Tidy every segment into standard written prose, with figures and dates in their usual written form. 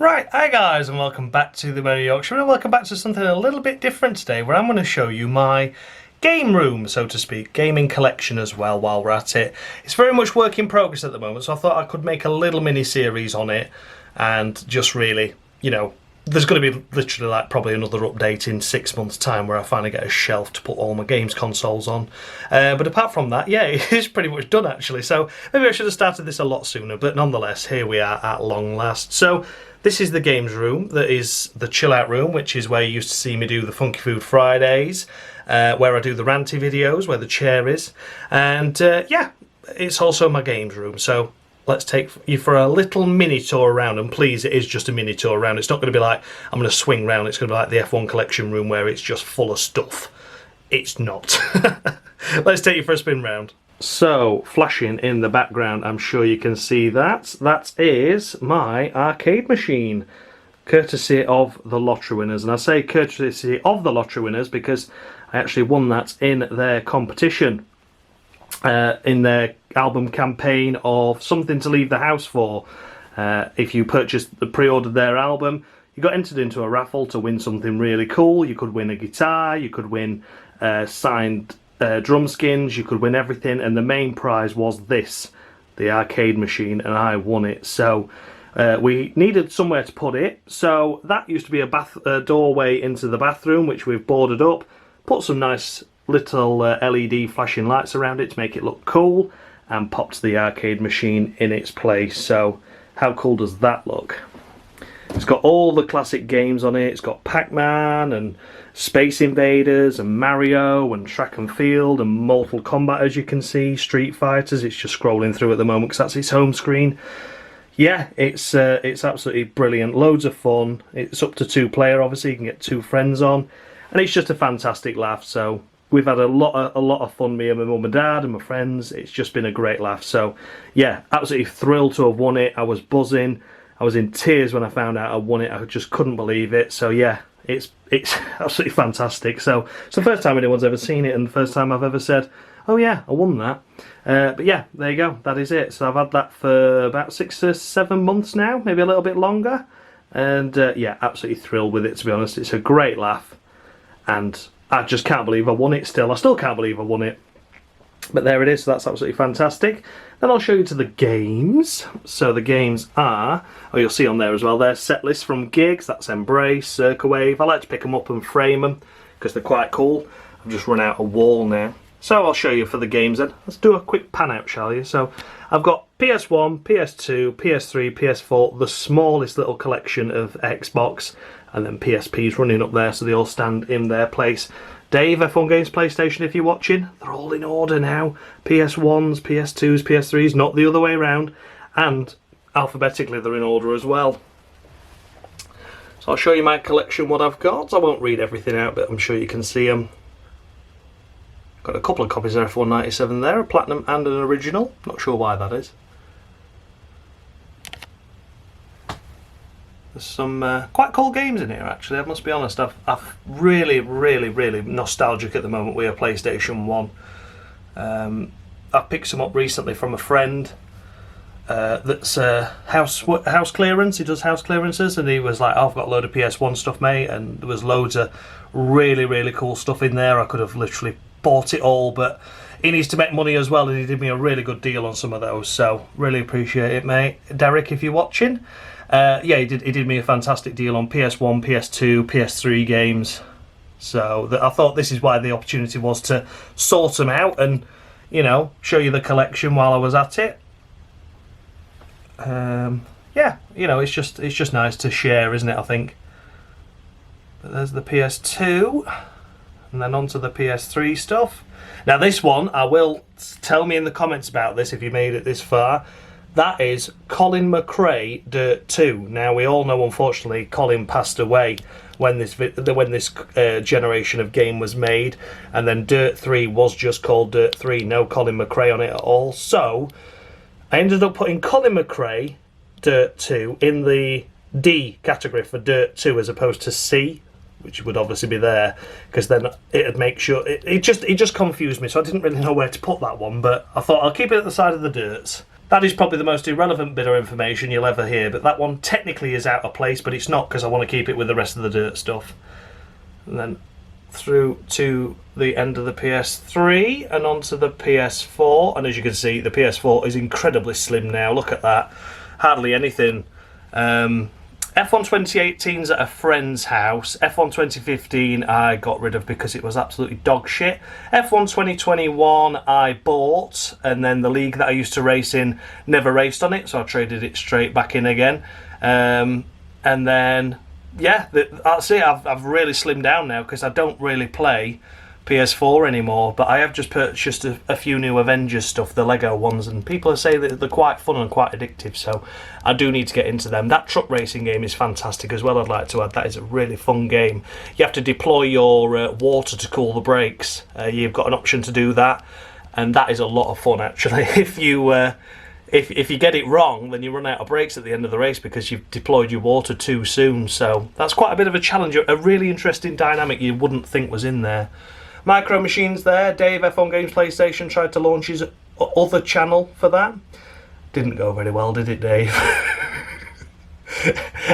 Right, hi guys, and welcome back to the Merry Yorkshire, and welcome back to something a little bit different today, where I'm going to show you my game room, so to speak, gaming collection as well while we're at it. It's very much work in progress at the moment, so I thought I could make a little mini-series on it, and just really, you know, there's going to be literally like probably another update in 6 months' time where I finally get a shelf to put all my games consoles on. But apart from that, yeah, it is pretty much done actually, so maybe I should have started this a lot sooner, but nonetheless, here we are at long last. So this is the games room, that is the chill out room, which is where you used to see me do the Funky Food Fridays, where I do the ranty videos, where the chair is, and yeah, it's also my games room. So let's take you for a little mini tour around, and please, it is just a mini tour around. It's not going to be like I'm going to swing round, it's going to be like the F1 collection room where it's just full of stuff. It's not. Let's take you for a spin round. So, flashing in the background, I'm sure you can see that. That is my arcade machine, courtesy of the lottery winners. And I say courtesy of the lottery winners because I actually won that in their competition, in their album campaign of Something to Leave the House For. If you pre-ordered their album, you got entered into a raffle to win something really cool. You could win a guitar, you could win signed drum skins, you could win everything, and the main prize was this, the arcade machine, and I won it. So we needed somewhere to put it, so that used to be a doorway into the bathroom, which we've boarded up, put some nice little LED flashing lights around it to make it look cool, and popped the arcade machine in its place. So how cool does that look? It's got all the classic games on it. It's got Pac-Man and Space Invaders and Mario and Track and Field and Mortal Kombat, as you can see, Street Fighters. It's just scrolling through at the moment because that's its home screen. Yeah, it's absolutely brilliant. Loads of fun. It's up to 2-player, obviously. You can get 2 friends on, and it's just a fantastic laugh. So we've had a lot of fun, me and my mum and dad and my friends. It's just been a great laugh. So yeah, absolutely thrilled to have won it. I was buzzing. I was in tears when I found out I won it. I just couldn't believe it. So yeah, it's absolutely fantastic. So it's the first time anyone's ever seen it, and the first time I've ever said, oh yeah, I won that. But yeah, there you go, that is it. So I've had that for about 6 or 7 months now, maybe a little bit longer, and yeah, absolutely thrilled with it, to be honest. It's a great laugh, and I just can't believe I won it still. I still can't believe I won it. But there it is, so that's absolutely fantastic. Then I'll show you to the games. So the games are, oh, you'll see on there as well, there's set lists from gigs, that's Embrace, Circa Wave. I like to pick them up and frame them because they're quite cool. I've just run out of wall now. So I'll show you for the games then. Let's do a quick pan out, shall you? So I've got PS1, PS2, PS3, PS4, the smallest little collection of Xbox, and then PSP's running up there, so they all stand in their place. Dave, F1 Games PlayStation, if you're watching, they're all in order now. PS1s, PS2s, PS3s, not the other way around. And alphabetically they're in order as well. So I'll show you my collection, what I've got. I won't read everything out, but I'm sure you can see them. Got a couple of copies of F1 97 there, a Platinum and an original. Not sure why that is. There's some quite cool games in here, actually. I must be honest. I'm really nostalgic at the moment with a PlayStation 1. I picked some up recently from a friend that's house clearance. He does house clearances, and he was like, oh, I've got a load of PS1 stuff, mate, and there was loads of really cool stuff in there. I could have literally bought it all, but he needs to make money as well, and he did me a really good deal on some of those, so really appreciate it, mate. Derek, if you're watching. Yeah, he did me a fantastic deal on PS1, PS2, PS3 games. So I thought this is why the opportunity was to sort them out and, you know, show you the collection while I was at it. Yeah, you know, it's just nice to share, isn't it, I think. But there's the PS2, and then onto the PS3 stuff. Now this one, I will tell me in the comments about this if you made it this far. That is Colin McRae Dirt 2. Now we all know, unfortunately, Colin passed away when this generation of game was made, and then Dirt 3 was just called Dirt 3, no Colin McRae on it at all. So I ended up putting Colin McRae Dirt 2 in the D category for Dirt 2 as opposed to C, which would obviously be there, because then it'd make sure it just confused me, so I didn't really know where to put that one, but I thought I'll keep it at the side of the dirts. That is probably the most irrelevant bit of information you'll ever hear, but that one technically is out of place, but it's not because I want to keep it with the rest of the dirt stuff. And then through to the end of the PS3 and onto the PS4, and as you can see, the PS4 is incredibly slim now. Look at that. Hardly anything. F1 2018's at a friend's house. F1 2015 I got rid of because it was absolutely dog shit. F1 2021 I bought, and then the league that I used to race in never raced on it, so I traded it straight back in again. And then, yeah, that's it. I've really slimmed down now because I don't really play PS4 anymore, but I have just purchased a few new Avengers stuff, the Lego ones, and people say that they're quite fun and quite addictive, so I do need to get into them. That truck racing game is fantastic as well, I'd like to add. That is a really fun game. You have to deploy your water to cool the brakes. You've got an option to do that, and that is a lot of fun actually. If you get it wrong, then you run out of brakes at the end of the race because you've deployed your water too soon, so that's quite a bit of a challenge, a really interesting dynamic you wouldn't think was in there. Micro Machines there. Dave, F1 Games PlayStation, tried to launch his other channel for that. Didn't go very well, did it, Dave?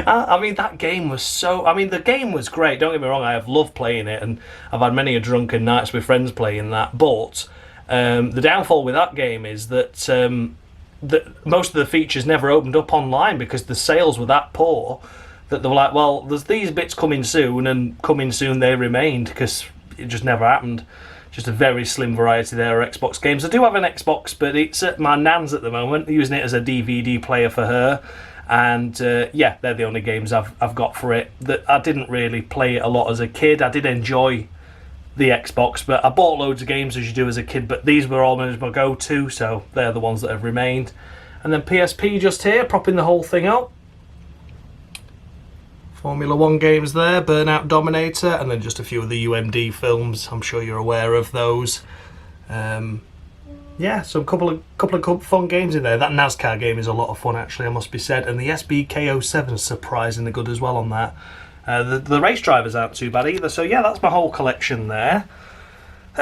I mean, that game was so... I mean, the game was great, don't get me wrong, I have loved playing it, and I've had many a drunken nights with friends playing that, but the downfall with that game is that most of the features never opened up online because the sales were that poor that they were like, well, there's these bits coming soon, and coming soon they remained because it just never happened. Just a very slim variety there of Xbox games. I do have an Xbox, but it's at my nan's at the moment, using it as a DVD player for her. And yeah, they're the only games I've got for it. That I didn't really play it a lot as a kid. I did enjoy the Xbox, but I bought loads of games as you do as a kid, but these were almost my go-to, so they're the ones that have remained. And then PSP just here, propping the whole thing up. Formula 1 games there, Burnout Dominator, and then just a few of the UMD films. I'm sure you're aware of those. Yeah, so a couple of fun games in there. That NASCAR game is a lot of fun, actually, I must be said. And the SBK07 is surprisingly good as well on that. The race drivers aren't too bad either. So yeah, that's my whole collection there. See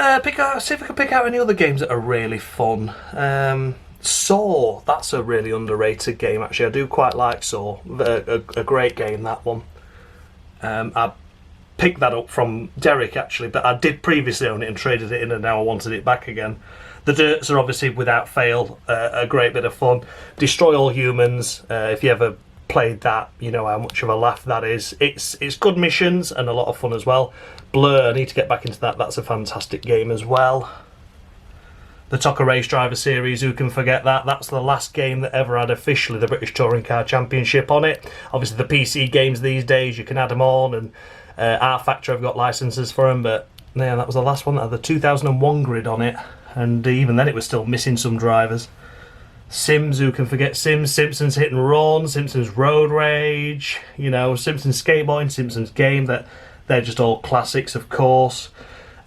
if I can pick out any other games that are really fun. Saw, that's a really underrated game actually. I do quite like Saw, a great game, that one. I picked that up from Derek actually, but I did previously own it and traded it in, and now I wanted it back again. The Dirts are obviously without fail a great bit of fun. Destroy All Humans, if you ever played that, you know how much of a laugh that is. It's good missions and a lot of fun as well. Blur, I need to get back into that. That's a fantastic game as well. The TOCA Race Driver Series, who can forget that? That's the last game that ever had officially the British Touring Car Championship on it. Obviously the PC games these days, you can add them on, and R Factor have got licenses for them, but yeah, that was the last one that had the 2001 grid on it, and even then it was still missing some drivers. Sims, who can forget Sims? Simpsons Hit and Run, Simpsons Road Rage, you know, Simpsons Skateboarding, Simpsons Game, they're just all classics, of course.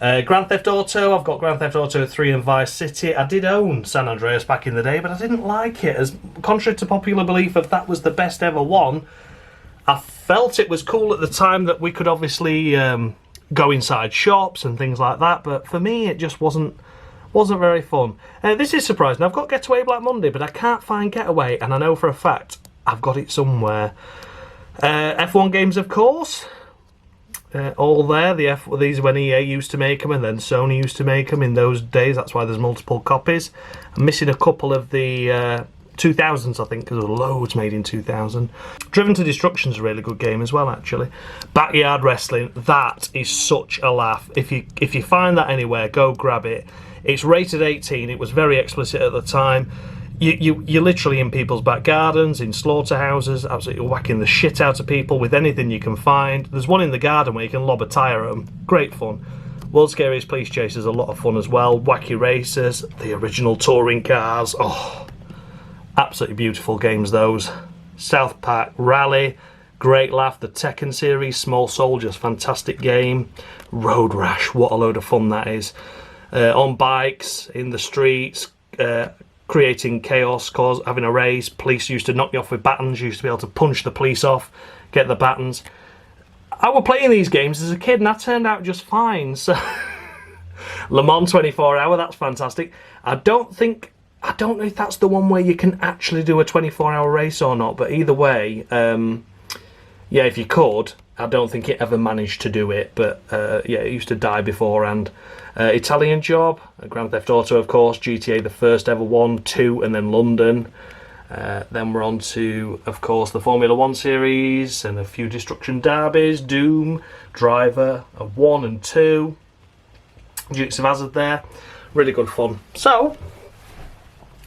Grand Theft Auto, I've got Grand Theft Auto 3 and Vice City. I did own San Andreas back in the day, but I didn't like it. As contrary to popular belief of that was the best ever one, I felt it was cool at the time that we could obviously go inside shops and things like that, but for me it just wasn't very fun. This is surprising. I've got Getaway Black Monday, but I can't find Getaway, and I know for a fact I've got it somewhere. F1 games, of course. All there. These are when EA used to make them, and then Sony used to make them in those days. That's why there's multiple copies. I'm missing a couple of the 2000s, I think, because there were loads made in 2000. Driven to Destruction's a really good game as well, actually. Backyard Wrestling, that is such a laugh. If you find that anywhere, go grab it. It's rated 18. It was very explicit at the time. You're literally in people's back gardens, in slaughterhouses, absolutely whacking the shit out of people with anything you can find. There's one in the garden where you can lob a tyre at them. Great fun. World's Scariest Police Chase is a lot of fun as well. Wacky Racers, the original touring cars. Oh, absolutely beautiful games, those. South Park Rally, great laugh. The Tekken series, Small Soldiers, fantastic game. Road Rash, what a load of fun that is. On bikes, in the streets, creating chaos, having a race. Police used to knock you off with batons. You used to be able to punch the police off, get the batons. I was playing these games as a kid, and I turned out just fine. So, Le Mans 24 Hour, that's fantastic. I don't think I don't know if that's the one where you can actually do a 24-hour race or not, but either way, yeah, if you could, I don't think it ever managed to do it, but yeah, it used to die beforehand. Italian Job, Grand Theft Auto, of course, GTA, the first ever one, 2, and then London. Then we're on to, of course, the Formula 1 series and a few Destruction Derbies, Doom, Driver, 1 and 2, Dukes of Hazzard there. Really good fun. So,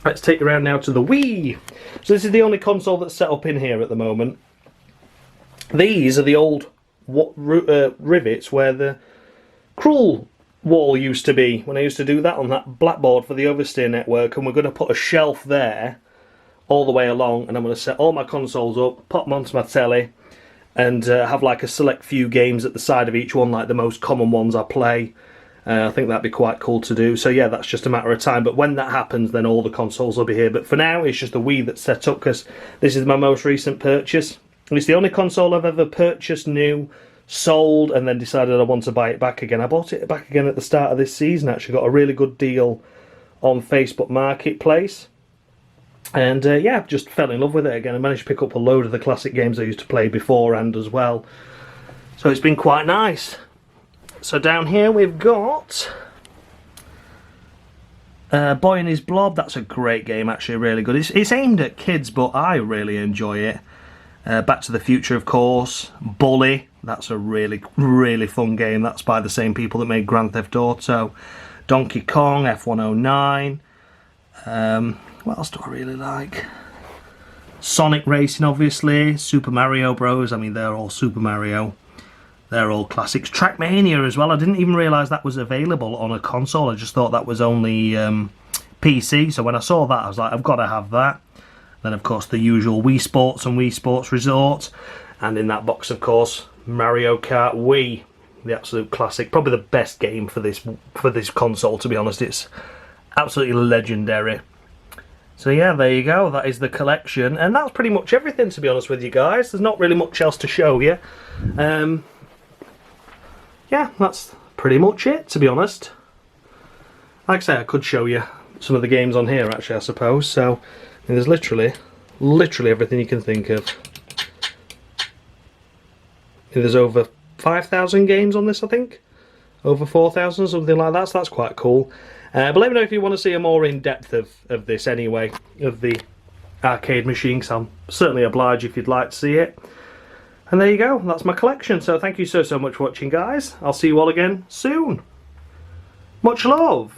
let's take you around now to the Wii. So this is the only console that's set up in here at the moment. These are the old rivets where the cruel wall used to be, when I used to do that on that blackboard for the Oversteer network, and we're going to put a shelf there all the way along, and I'm going to set all my consoles up, pop them onto my telly, and have like a select few games at the side of each one, like the most common ones I play. I think that'd be quite cool to do. So yeah, that's just a matter of time, but when that happens, then all the consoles will be here. But for now, it's just the Wii that's set up, because this is my most recent purchase. It's the only console I've ever purchased new, sold, and then decided I want to buy it back again. I bought it back again at the start of this season, actually. Got a really good deal on Facebook Marketplace. And yeah, just fell in love with it again. I managed to pick up a load of the classic games I used to play beforehand as well. So it's been quite nice. So down here we've got Boy and His Blob. That's a great game, actually, really good. It's aimed at kids, but I really enjoy it. Back to the Future, of course. Bully, that's a really, really fun game. That's by the same people that made Grand Theft Auto. Donkey Kong, F109. What else do I really like? Sonic Racing, obviously. Super Mario Bros. I mean, they're all Super Mario. They're all classics. Trackmania as well. I didn't even realise that was available on a console. I just thought that was only PC. So when I saw that, I was like, I've got to have that. Then, of course, the usual Wii Sports and Wii Sports Resort. And in that box, of course, Mario Kart Wii. The absolute classic. Probably the best game for this console, to be honest. It's absolutely legendary. So yeah, there you go. That is the collection. And that's pretty much everything, to be honest with you guys. There's not really much else to show you. Yeah, that's pretty much it, to be honest. Like I say, I could show you some of the games on here, actually, I suppose. So, and there's literally everything you can think of. And there's over 5,000 games on this, I think. Over 4,000, something like that, so that's quite cool. But let me know if you want to see a more in-depth of this anyway, of the arcade machine, because I'm certainly obliged if you'd like to see it. And there you go, that's my collection. So thank you so much for watching, guys. I'll see you all again soon. Much love.